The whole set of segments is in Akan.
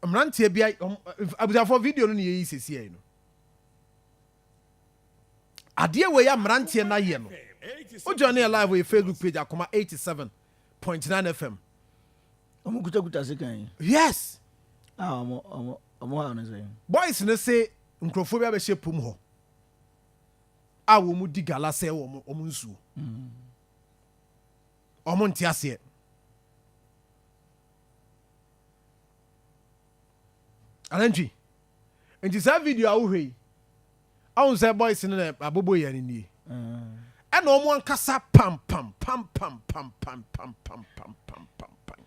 mrantie bia abusafo video no ne yi sesi no ade we ya mrantie na ye no o journey live we Facebook page Akoma 87.9 FM Omukuta sekan. Yes. Omo ha no say. Boys ne say nkrofo bia be hye pom ho. A wo mu di Galamsey wo mu nsu. Omo ntiase. Ananji. Nti sa video a wo hwei. A wo say boys ne abobo ya ni. And no one kasa pam pam pam pam pam pam pam pam pam pam pam pam.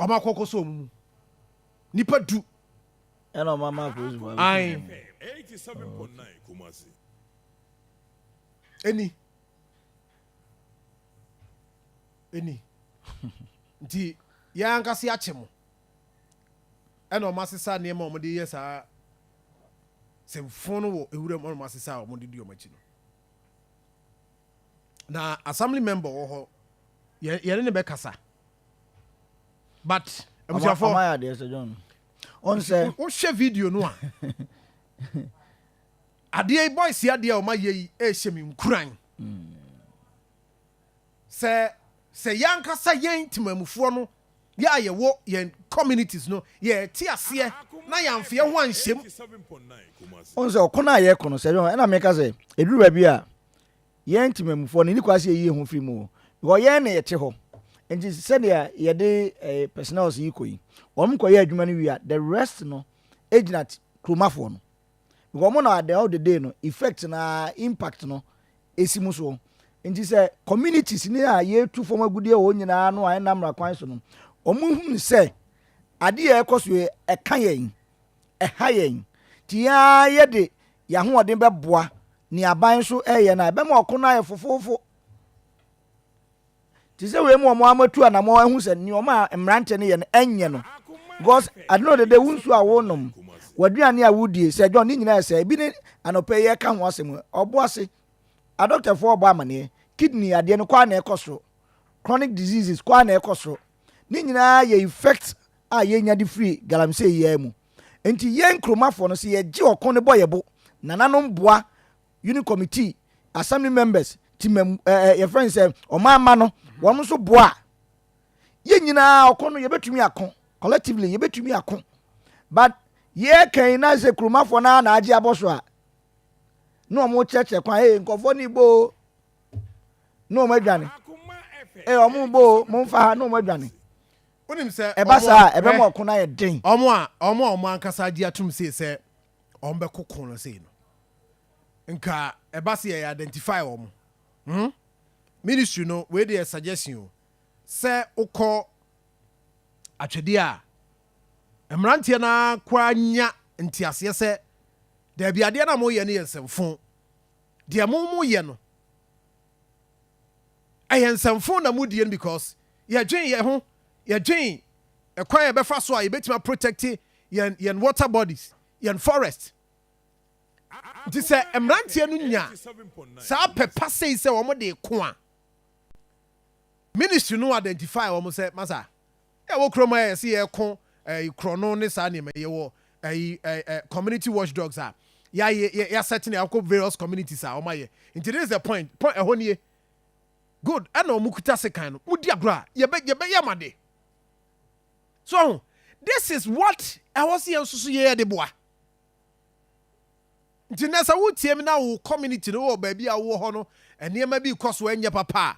Oma koko so mu. Nipa du. And on mama goes well. 87.9 Kumasi. Any. Nti ya nkasi achemo. And o masisa ne ma omde yesa semfono wo ewura mo masisa o mode di o machi no. Na assembly member wo ho ye ne be kasa. But Abusiafo my dey say John. On say o share video no a. Ade boys ya de o ma ye e hye mi nkuran. Se yankasa yen timamufo no ya ye wo yen communities no ye ti ase na yamfe ho anhyem. On say okona ye kono say John na make say eduru ba bi a yen timamufo no ni kwase ye ho firi mu. Because yen na ye te ho. Nti said ye de personals yi koyi. Won ko ye adwuma no wi a the rest no agent kromafo no. Because mo na the all the day no effect na impact no esimu so. Nti say communities ni a ye tu form agudie wo nyina no an namra kwan so no. Omo hu say ade ye ekoso e ka yen e ha yen. Ti ya ye de ya ho odin beboa ni aban so ye na be ma okona ye fofofo. Ti say we mo amatu anamo ehu se ni o ma mrante ne ye no enye no. Because I know that they won't so a wonom. Waduane a wudie say John ni nyina say bi ne anope ye ka ho asem oboase a doctor for obo amane kidney ade no kwa na ekosoro chronic diseases kwa na ekosoro ni nyina ye effect a ye nya de free Galamsey ye mu enti ye nkromafo no se ye gi okon ne boyebo nananom boa unit committee assembly members team your friends say o mama no won so boa ye nyina okon no ye betumi akon collectively ye betumi akon but ye kan na se kromafo na agi aboso a no mo cheche kwan nkofo ni bo no mo adwane omo bo mo mfa no mo adwane Onim se e basa e be mo okona ye den omo ankasa agi atum se ombe kokon no sei no nka e basa ye identify omo ministry no we dey suggestion se ukọ Atwede a emrantie na kwanya ntiase se da bia de na mo ye ne yensemfo de mo ye no ayensemfo na mo die because ye dwen ye ho ye dwen e kwa ye befa so a ye betima protect yen water bodies yen forest di se emrantie no nya sa pepa sei se wo mo de ko a ministry no identify wo mo se masa e wo kroma ye se ye ko krono ne sa ne me ye wo community watchdogs are ya setting up various communities are omaye. And today is the point ehonye good ana omukuta sekan no mudi agro ye be yamade. So this is what I was here so ye de boa. Ntinesa wo tie me na wo community no wo ba bia wo ho no enema bi koso enye papa.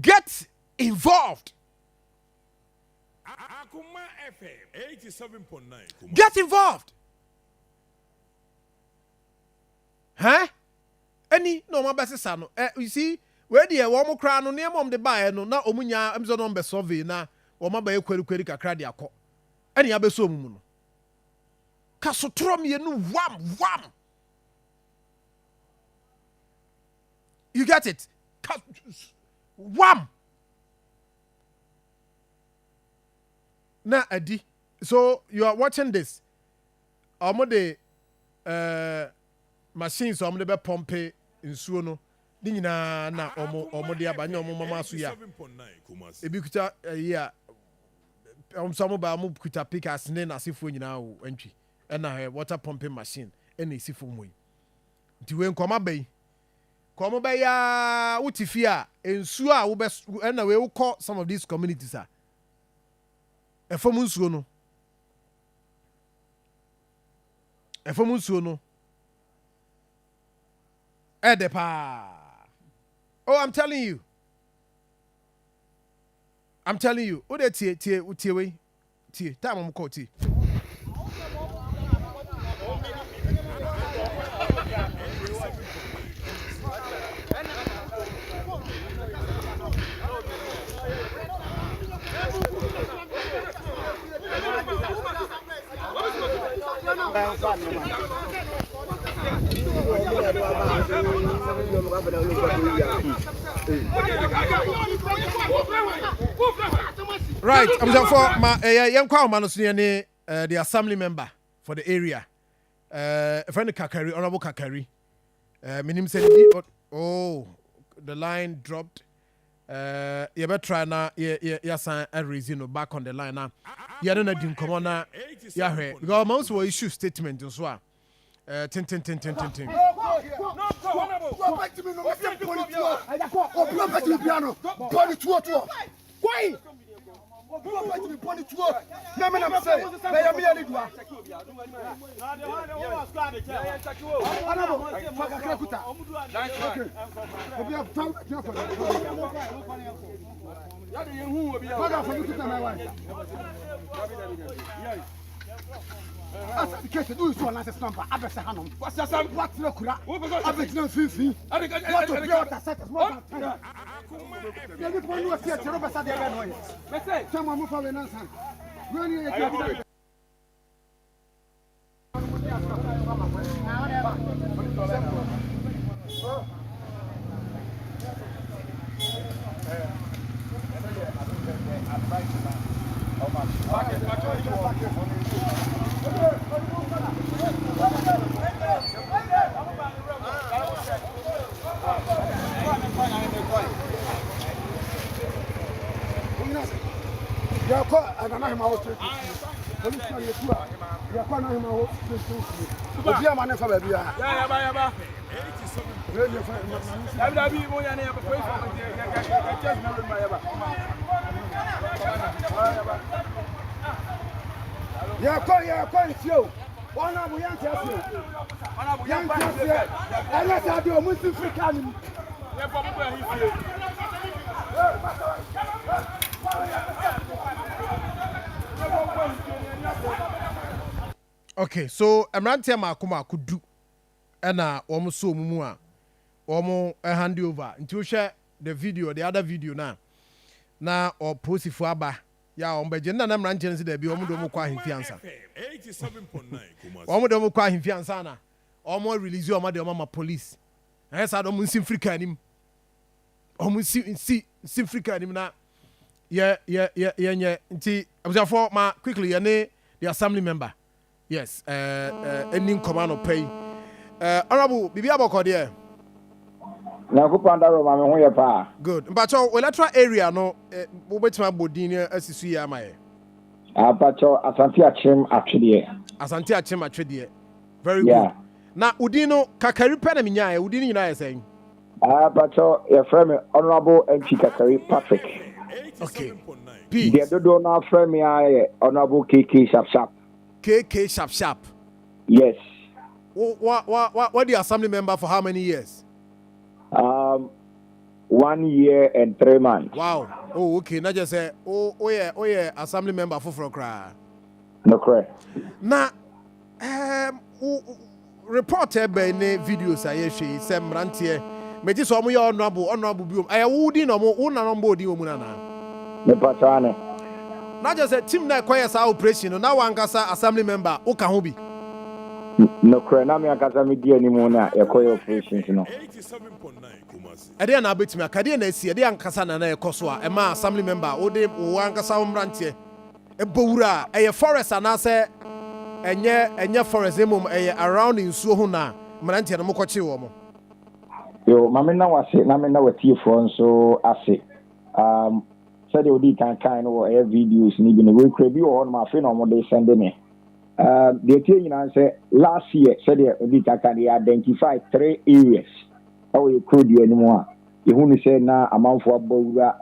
Get involved. Akoma FM 87.9. Get involved. Huh? Any no my best son. You see, where the woman crown on name of the buyer no na omunya emzo no be survey na wo ma ba kweri kakra de akọ. Any abeso mu no. Kasotrom ye no wham. You get it? Wham. Na adi. So you are watching this. Omo de machines omo de be pompe nsuo no Nina na omo de abanya omo mama so ya. Ebi kuta ya some ba mo kuta pick as ne na sefo nyina wo antwi. Na water pumping machine na esifo mo yi. Nti we nkoma bai. Komo ba ya utifi a ensu a wo be na we wo some of these communities a. Efom nsuo no. Efom nsuo no. Edepa. Oh, I'm telling you. Who dey tie we? Tie. Time am call tie. Right, I'm just for my young man the assembly member for the area. Friend Kakari, Honorable Kakari. My name said, oh, the line dropped. You better try now. Yes, I reason back on the line now. You don't know come on now. Yeah, because most will issue statement as well. Tin. Okay, so Emrantia Akoma could do and almost so mumua almost a hand over until share the video, the other video now or post if waba ya on Bejana Namrantians there be almost qua him fianza 87.9 almost qua him fianzana almost release your mama police. Yes, I don't see Africa him almost see Africa him now. Yeah. I'm for my quickly the assembly member. Yes, ending command of pay. Honorable Bibi Aboko there. Good. But we lateral area no betima bodini asisu ya mai. Abacho Asante Achim Atwede. Very good. Na udino kakari pena minya udini nyina yesen. Abacho your friend Honorable MP Kakari Patrick. Okay. The dodo na friend me Honorable KK Sharp. KK Sharp. Yes. What the assembly member for how many years? 1 year and 3 months. Wow. Oh, okay. Not just say, oh yeah, assembly member for cry. No correct. Now, reported by the videos I see some rantier. Me just saw me honorable biom. I would no more on board you munana. Me patane. Not just a team that requires our operation. Now one kasa assembly member Okahobi. No correct. Na me akasa me di anymore na require operations no. 87.9 Ade na betimi akade na esi ade ankasa na ekoso a ema assembly member ode wo ankasa omrantie ebowura eye forest anase enye forest emom eye around nsuo ho na mrantie no mokoche wo mo Yo, mame na wase na me na watie fo nso ase. Said you did kind of videos ni bi ne we kra bi o ma fe no mo dey send me. The thing you say last year said you did kind identify 3 areas. How you could you anymore? You who say na amanfo abawura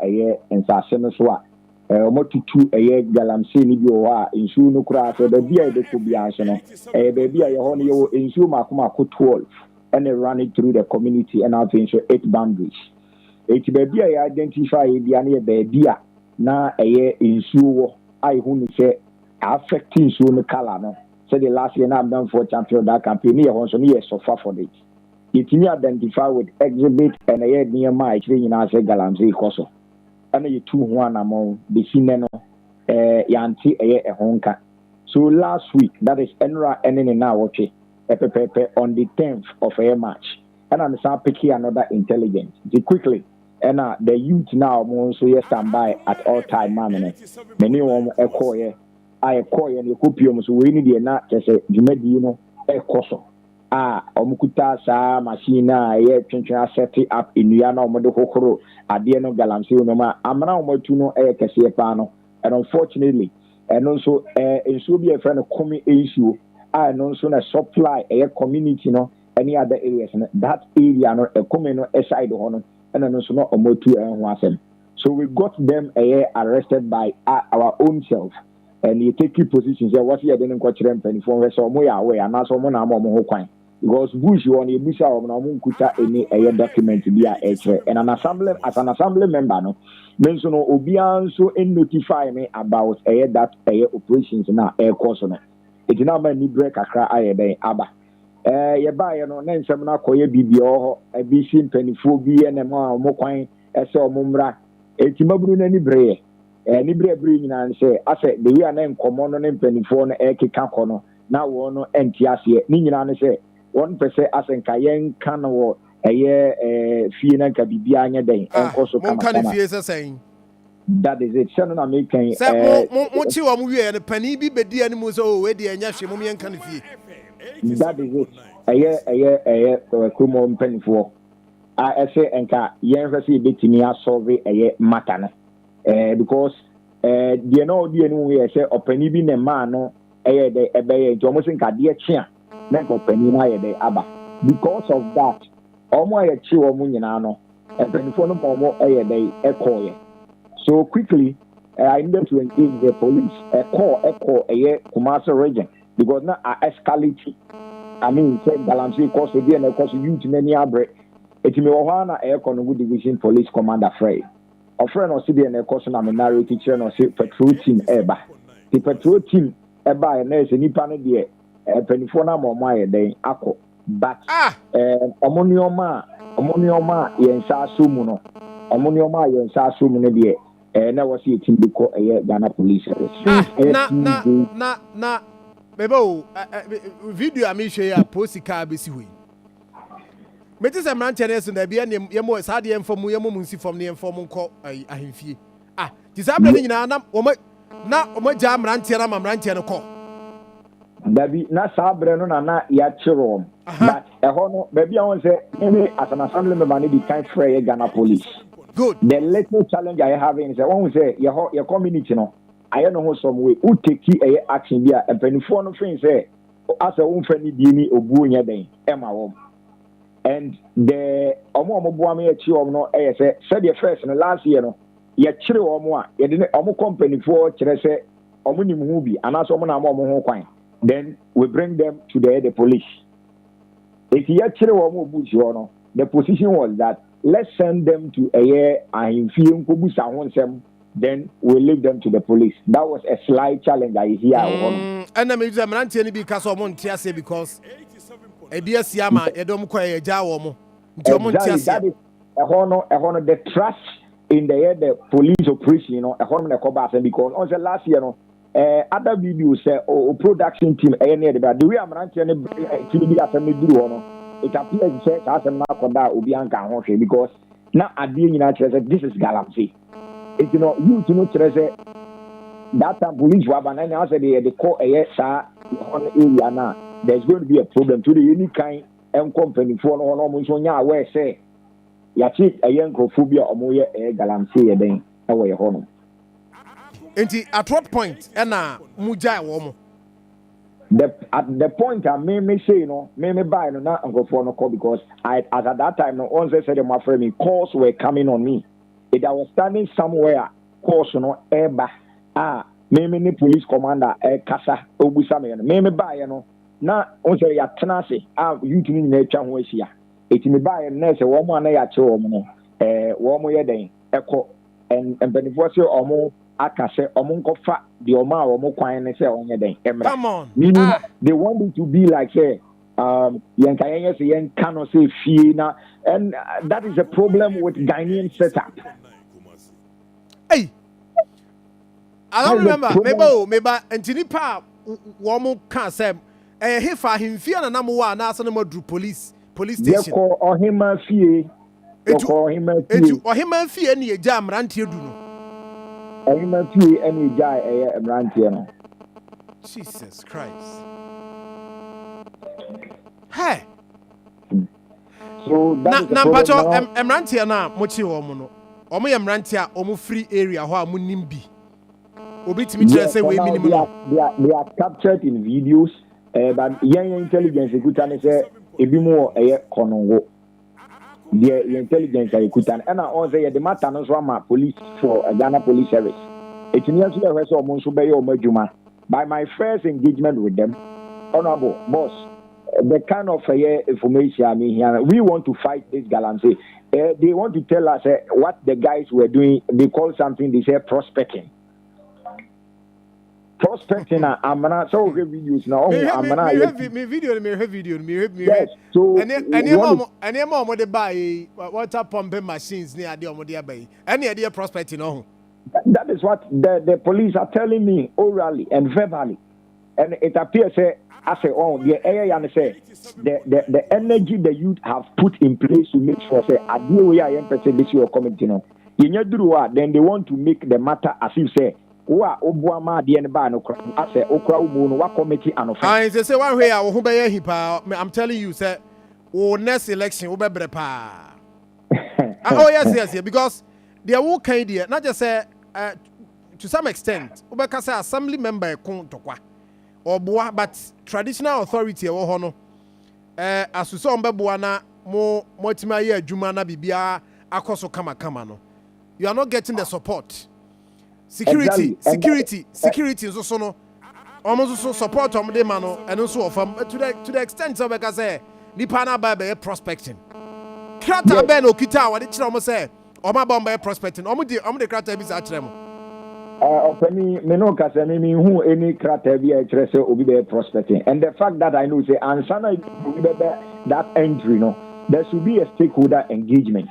ensase no so a omotutu galamsey ni bi o a nsu no kura so da bia e de ko bia so no bia ye ho no ye nsu makoma ko 12 and run it through the community and out into 8 boundaries. It be a identify bia na ye bia na nsu wo ai hu ni say affecting nsu no color no. So the last year na am done for champion that campaign ye ho so no ye suffer for it. It can identify with exhibit and near my training as a Galamsey Koso. And you 2-1 among the Sineno Yanti a honka. So last week, that is Enra and now okay, on the 10th of a March. And I'm picking another intelligence. Quickly, and the youth now so yes stand by at all time, man. Many one a coy, I coy and you copium so we need the not just a Jumedino a Koso. Omukuta sa machine ye twentwen set up inua na omodo kokoro ade no Galamsey no ma amra omotu no kese pa no and unfortunately no so enso bi e friend come issue no so na supply community no any other areas that area no come no side ho no and no so no omotu ho asem. So we got them arrested by our own self and you take positions here what you didn't go to them 24 so mo ya aware na so mo na mo ho kwan. Because Bush on a Bush or Namunkuta any a document to be and an assembly as an assembly member no means no Obian so in notify me about that operations now air course on it. It's now many break a cry abba. You buy no name seminar koye BBO a BC 24 B and a more as a mumra. It's mabru any bray. Any bray bring and say, I said the way I name common name 24 air kikakono now one NTS Nina say. 1% as in Kayen can or Fiena Kabibia Day and also saying that is it. Son of making Mochi or Muye and Penny be the animals over the Yashimomi and Canifi. That is it. A Kumon penny for I say and Ka Yansi bit me a solve a matana because the no dear no say or penny being a man no a bay almost in Kadia chair. Because of that, almost a chill munyanano, and 24 more a call. So quickly, I needed to engage the police, echo a commercial region, because now I escalate. I mean, say Galamsey cost again, of course, you to many abre. It's me Ohana Aircon Division Police Commander Frey. A friend or city and a course I'm a narrow teacher or say patrol team Eba. The patrol team Eba and there's a Nippon dear. 24 na mo my day ako but omonioma yensa asumu no omonioma yensa asumu ne de na wasi team biko Ghana police na bebo video ami share post ka be si we meti se man channel so na bia ne yemo sa de enfom yemo munsi fom ne enfom nko ahemfie ti sa bra ni nyina na o ja mrantie na mrantie ne ko Dabi na sabre no na ya chiro but no baby I want say maybe as an assemblyman the kind free Ghana police. Good. The little challenge I have is that one say your community no I don't know some way who take action there and penifo no fin say as a won fani di ni obu nya den e ma wo and the omo boa me achi no say said the first no last year no ya chire omo a ye de omo company fo kire say omo nim hu bi anaso omo na omo ho kwan. Then we bring them to the police. If you actually want to the position was that let's send them to then we leave them to the police. That was a slight challenge I hear. And I mean, I'm because of Montiase because ABS Yama, Edom Koya Jawomo. That is a honor the trust in the police operation, a honor because on the last year, other videos say production team the way I'm ranting it appears say as a mark on that Obianka because now at the United this is Galamsey. It's you to know that time police were and I said the call on area now there's going to be a problem to the any kind and company for no almost on your way say yɛakye ɛyɛ nkurɔfoɔ bi a ɔmoyɛ galamsey yɛ dɛn ɛwɔ yɛ hɔ no nti at what point ɛna mugyae wɔ mo at the point I me say me buy no na nkurɔfoɔ no call because as at that time no on said my friend me calls were coming on me if I was standing somewhere calls no eba me ni police commander kasa obusa me no me buy no na on say ya tena ase you tumi na atwa ho ahyia eti me buy no say wo mo na ya kye wo mo no wo mo ye den ekɔ mpanifoɔ say omo aka say omo nkɔfa the oma omo kwan ne say onye den emra come on they want it to be like say yenka yenye say yenka no say fie na and that is a problem with Ghanaian setup. Hey, I don't remember maybe ntini pa wo mo ka say hefa himfie na na mo wa na so na madru police station Yeko ohima fie etu ohima fie na eja amrantie du no ohima fie na eja amrantie no Jesus Christ. Hey. So na mpacho emrantie na mo chi wo mo no. Omo ye emrantie a omo free area ho a mo nim bi. Obi timi kire say we minimum no. They are captured in videos but young intelligence ekuta say ebi mo konongo. The intelligence ekuta and on say the matter no so ma police for Ghana police service. Etimi aso e hwese omo nso be ye omo adwuma. By my first engagement with them, honorable boss, the kind of information I mean here, we want to fight this Galamsey. They want to tell us what the guys were doing. They call something they say prospecting. Prospecting. I'm not so videos now. I'm not. Me video. Yes. So any more they buy water pumping machines near the omodia bay. Any idea prospecting no. That is what the police are telling me orally and verbally, and it appears I say the area and say the energy the youth have put in place to make sure say I deal with I am this your community no. Then they want to make the matter as if say obuama de ne ba no I say okra umu no what committee and offense. I say one way I who be hipa. I'm telling you say next election we be pa. Oh yes because there will kind of not just say to some extent ubeka say assembly member kon tokwa or boa but traditional authority e wo ho no asuso ombeboa na mo tima ye adwuma na bibia akoso kama no you are not getting the support security nso so no almost so support om de ma no eno so ofam to the extent so ubeka say nipa na ba be prospecting krata be no kita wa de kire om say Oma bomba prospecting. Omo de krata bi sa kire mo. Openi me no ka say me hu any krata bi a kire say obi be prospecting. And the fact that I know say ansana that entry no, there should be a stakeholder engagement.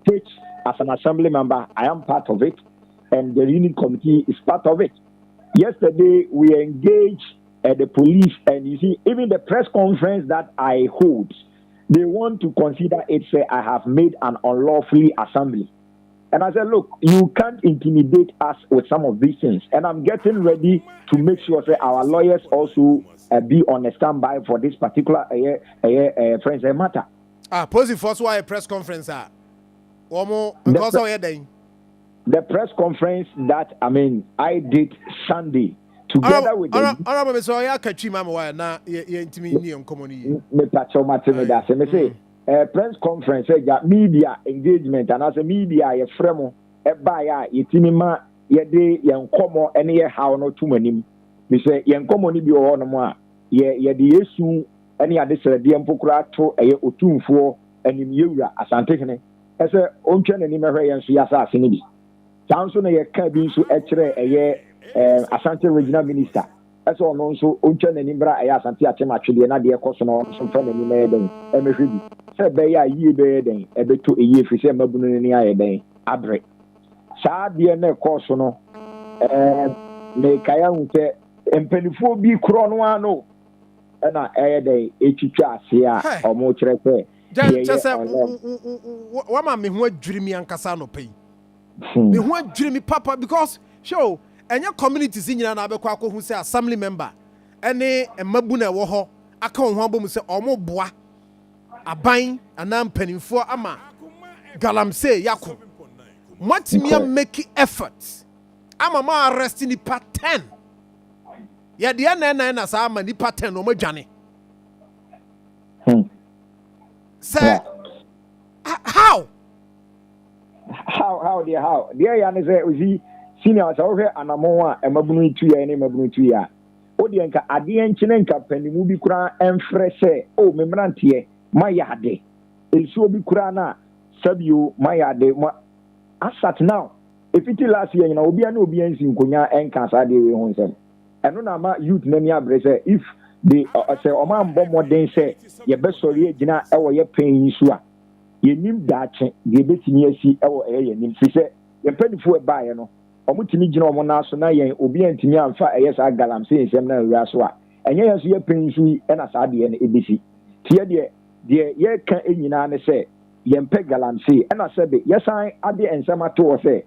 Which as an assembly member I am part of it and the unit committee is part of it. Yesterday we engaged the police and you see even the press conference that I hold they want to consider it say I have made an unlawfully assembly. And I said, look, you can't intimidate us with some of these things. And I'm getting ready to make sure that our lawyers also be on a standby for this particular friends matter. Posing first why a press conference the press conference that I did Sunday together with the so ya kachi mama wa na ye ntimi ni enkomo ni me pacho mateme da se me say press conference media engagement and as a media ye fremo e ba ya yetimi ma ye de ye enkomo ene ye haw no tumanim me say ye enkomo ni bi wo no mo a ye de yesu ene ade sere de empokura to eye otumfo anim yewura asante hene e say ontwe nani mehwe ye nso ya sa ase ni bi chanso na ye ka bi nso e kire eye Asante regional minister that's all no so onche na nimbra aya asante atema twede na de ekoso no so fa na ni me den e mehwe bi se be ya yie be den e beto eye fi se mabunu ni aye den abre saa de na ekoso no le kaya unte empenifo bi kro no ano na eye den etwitwa ase a omo kire se just wa ma me ho adwiri mi ankasa no pay me ho adwiri mi papa because show enya communities nyina na abekọ akohu say assembly member ene emabu na ewo ho aka ho abom say omo boa aban ana mpanimfo ama Galamsey yako. Mwatimi make effort. Ama ma arrest nipa 10. Ya dia na sa ama nipa 10 omo dwane. Say how? How dear ya ne say ozi senior sa wo hwe anamon a emabunu itu ya ne emabunu itu ya. Odi enka ade enkyene nka panimu bi kura emfre se o memrante mayade. Elso bi kura na sabio mayade asat now if it last year obi an obi ansi nkonya enka sa de we ho nsem. Eno na ma youth na mi abrese if the say o ma mbọ moden say ye be sori agina e wo ye pan su a ye nim daache ye betini asi e wo ye nim fi say ye panifo e baaye no omutimi gina omo na so na yen obi antimi amfa eye sa Galamsey nsem na awia so a enye ye so ye pan su e na sa de ne ebisi tie de ye ka enyina ne say ye mpe Galamsey e na sebe ye san ade ensem ato say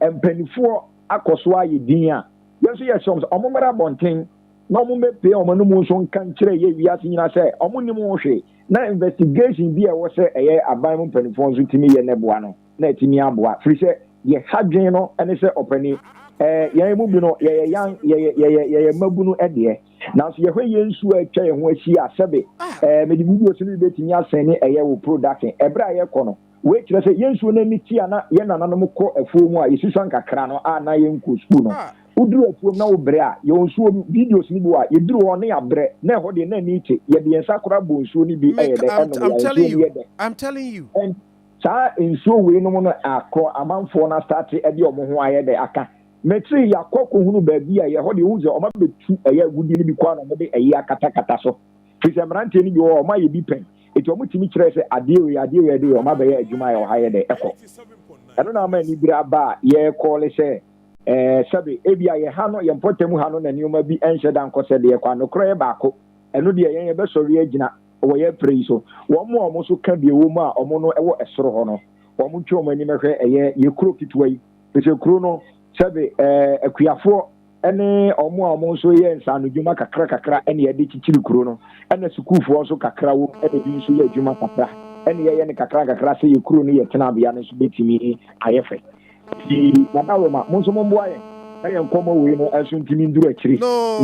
empanifo akoso aye din a ye so ye som omo mara bonten no mo mepe omo no mo so nkan kire ye wiase nyina say omo ni mo hwe na investigation bi e wo say eye aban mo mpanifo nso timi ye neboa no na timi aboa free say ye hadwen no ene say opani ye mu bi no ye mabunu ede na so ye hwe ye nsu atwa ye ho ahi asebe me di video so ni betimi asene eye wo production ebra ye kɔ no we kire say ye nsu na miti ana ye nananom kɔ afuo mu a yesusan kakra no a na ye nko school no uduru afuo na wo bre a ye nsuo videos ni bi wa ye duru ho na ya bre na ho de na ni che ye de ensa kora bo nsuo ni bi e de I'm telling you and sa nsuo we no no akọ amanfo na start e de omo ho aye de aka metri yakọ ko hunu ba bi a ye ho de hu ze o ma betu eye agudi ni bi kwa na mo de eye akata kata so fisemrante ni bi o ma ye bi pen eti omo timi kire se adewe de o ma be ye adwuma ye o haye de ekọ eno na ma ni bira ba ye call se sabe ebia ye ha no ye mpotemu ha no na nioma bi enhye dan kose de kwa no kro ye baako eno de ye be sori agina wo ye pray so wo mo so ka bi wo mu a omo no ewo esoro ho no wo mo twa omo ani mehwe ye kro kitwa yi pese kro no sabe akuafo ene omo so ye nsanu djuma kakra ene ye de chichiri kro no ene sukufo so kakra wo ene bi so ye djuma kakra ene ye ne kakra se ye kro no ye tena bia no so betimi ayefe na dawe ma monso momboa ye ayen komo we no asuntimi nduru akiri no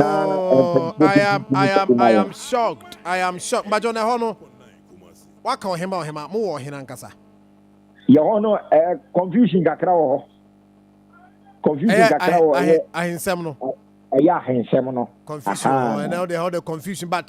I am shocked but John hono waka ohema mo wo hena nkasa ye hono confusion kakra wo ahensem no ahensem no confusion and now they hold the confusion but